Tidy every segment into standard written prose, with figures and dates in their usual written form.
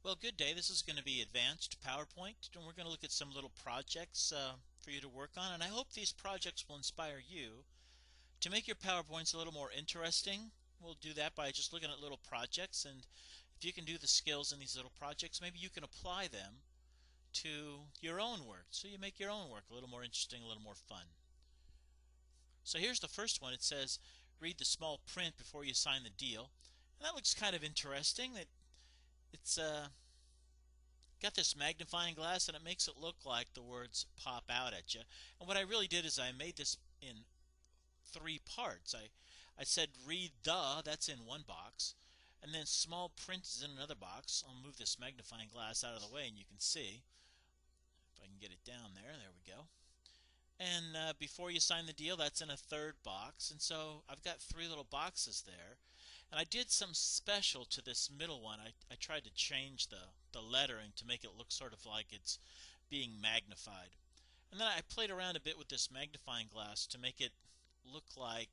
Well, good day. This is going to be advanced PowerPoint, and we're going to look at some little projects for you to work on. And I hope these projects will inspire you to make your PowerPoints a little more interesting. We'll do that by just looking at little projects, and if you can do the skills in these little projects, maybe you can apply them to your own work, so you make your own work a little more interesting, a little more fun. So here's the first one. It says, read the small print before you sign the deal. And that looks kind of interesting. It's got this magnifying glass, and it makes it look like the words pop out at you. And what I really did is I made this in three parts. I said read that's in one box, and then small print is in another box. I'll move this magnifying glass out of the way and you can see. If I can get it down there, there we go. And before you sign the deal, that's in a third box. And so I've got three little boxes there. And I did some special to this middle one. I tried to change the lettering to make it look sort of like it's being magnified. And then I played around a bit with this magnifying glass to make it look like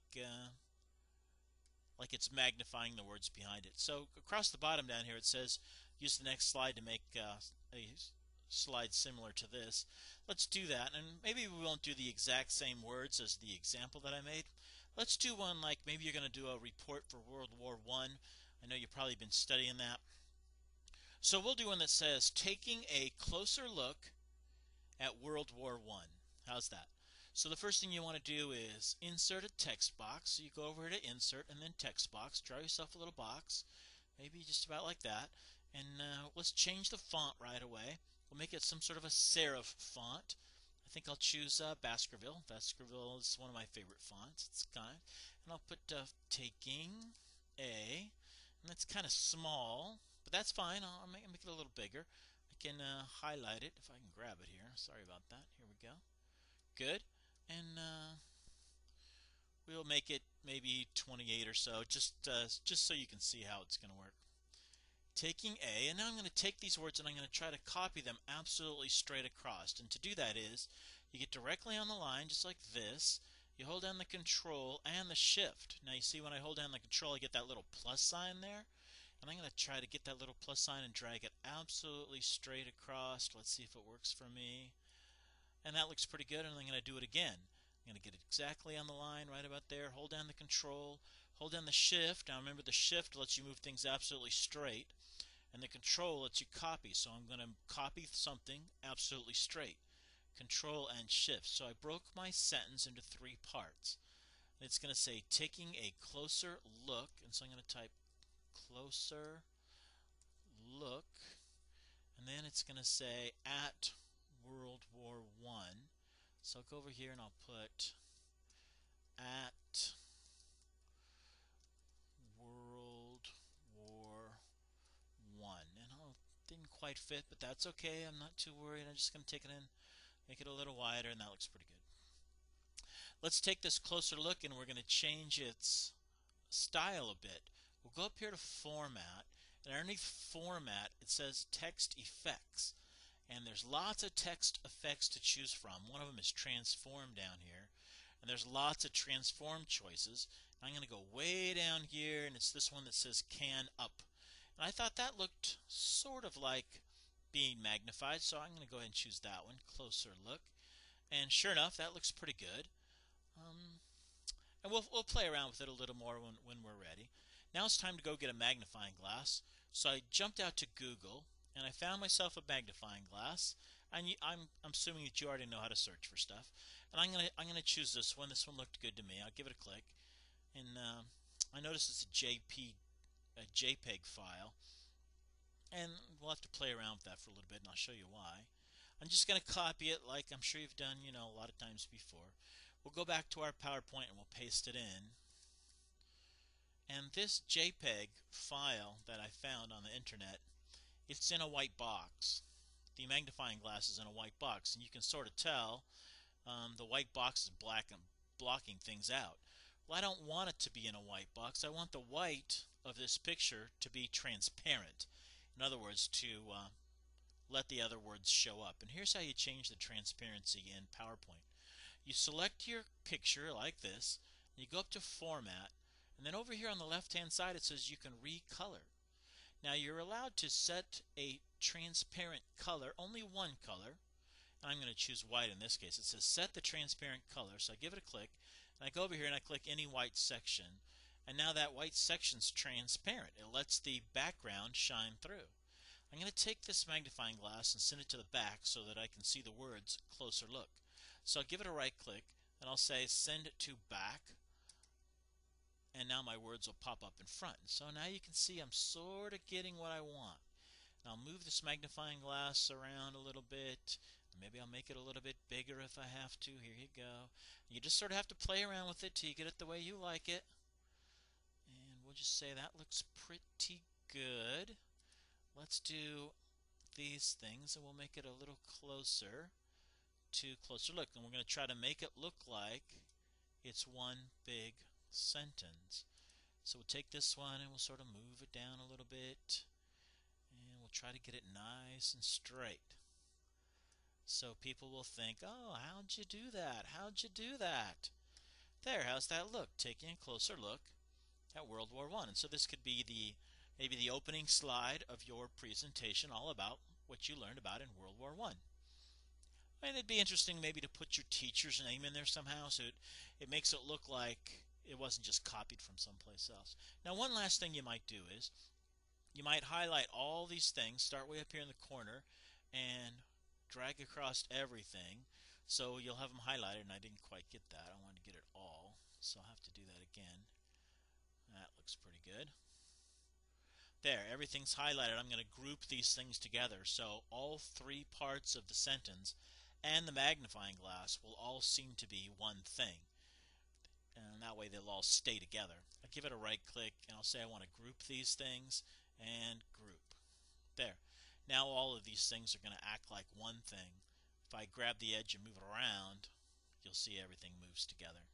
it's magnifying the words behind it. So across the bottom down here it says use the next slide to make a slide similar to this. Let's do that, and maybe we won't do the exact same words as the example that I made. Let's do one like maybe you're going to do a report for World War I. I know you've probably been studying that. So we'll do one that says taking a closer look at World War I. How's that? So the first thing you want to do is insert a text box. So you go over to insert and then text box. Draw yourself a little box, maybe just about like that. And let's change the font right away. We'll make it some sort of a serif font. I think I'll choose Baskerville. Baskerville is one of my favorite fonts. It's kind, and I'll put taking a, and that's kind of small, but that's fine. I'll make it a little bigger. I can highlight it if I can grab it here. Sorry about that. Here we go. Good, and we'll make it maybe 28 or so, just so you can see how it's going to work. Taking A, and now I'm going to take these words and I'm going to try to copy them absolutely straight across. And to do that is, you get directly on the line just like this. You hold down the Control and the Shift. Now you see when I hold down the Control I get that little plus sign there. And I'm going to try to get that little plus sign and drag it absolutely straight across. Let's see if it works for me. And that looks pretty good, and I'm going to do it again. I'm going to get it exactly on the line right about there. Hold down the Control, hold down the Shift. Now remember, the Shift lets you move things absolutely straight, and the Control lets you copy. So I'm going to copy something absolutely straight. Control and Shift. So I broke my sentence into three parts. And it's going to say taking a closer look, and so I'm going to type closer look, and then it's going to say at World War I. So I'll go over here and I'll put at World War I. And it didn't quite fit, but that's okay. I'm not too worried. I'm just going to take it in, make it a little wider, and that looks pretty good. Let's take this closer look, and we're going to change its style a bit. We'll go up here to Format, and underneath Format it says Text Effects. And there's lots of text effects to choose from. One of them is transform down here. And there's lots of transform choices. I'm going to go way down here, and it's this one that says can up. And I thought that looked sort of like being magnified, so I'm going to go ahead and choose that one, closer look. And sure enough, that looks pretty good. And we'll play around with it a little more when we're ready. Now it's time to go get a magnifying glass. So I jumped out to Google, and I found myself a magnifying glass. And I'm assuming that you already know how to search for stuff. And I'm gonna choose this one. This one looked good to me. I'll give it a click. And I notice it's a JPEG file. And we'll have to play around with that for a little bit, and I'll show you why. I'm just gonna copy it like I'm sure you've done, a lot of times before. We'll go back to our PowerPoint and we'll paste it in. And this JPEG file that I found on the internet, it's in a white box. The magnifying glass is in a white box, and you can sort of tell the white box is black and blocking things out. Well, I don't want it to be in a white box. I want the white of this picture to be transparent. In other words, to let the other words show up. And here's how you change the transparency in PowerPoint. You select your picture like this, and you go up to Format, and then over here on the left hand side it says you can recolor. Now you're allowed to set a transparent color, only one color. I'm going to choose white in this case. It says set the transparent color, so I give it a click, and I go over here and I click any white section, and now that white section's transparent. It lets the background shine through. I'm going to take this magnifying glass and send it to the back so that I can see the words closer look. So I'll give it a right click, and I'll say send it to back, and now my words will pop up in front. So now you can see I'm sort of getting what I want. Now I'll move this magnifying glass around a little bit. Maybe I'll make it a little bit bigger if I have to. Here you go. You just sort of have to play around with it till you get it the way you like it. And we'll just say that looks pretty good. Let's do these things and we'll make it a little closer to closer look. And we're going to try to make it look like it's one big sentence. So we'll take this one and we'll sort of move it down a little bit. And we'll try to get it nice and straight. So people will think, oh, how'd you do that? How'd you do that? There, how's that look? Taking a closer look at World War I. And so this could be maybe the opening slide of your presentation, all about what you learned about in World War I. And it'd be interesting maybe to put your teacher's name in there somehow, so it makes it look like it wasn't just copied from someplace else. Now, one last thing you might do is you might highlight all these things, start way up here in the corner, and drag across everything. So you'll have them highlighted, and I didn't quite get that. I wanted to get it all, so I'll have to do that again. That looks pretty good. There, everything's highlighted. I'm going to group these things together, so all three parts of the sentence and the magnifying glass will all seem to be one thing. And that way they'll all stay together. I give it a right click, and I'll say I want to group these things, and group. There. Now all of these things are going to act like one thing. If I grab the edge and move it around, you'll see everything moves together.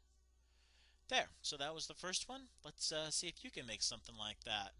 There. So that was the first one. Let's see if you can make something like that.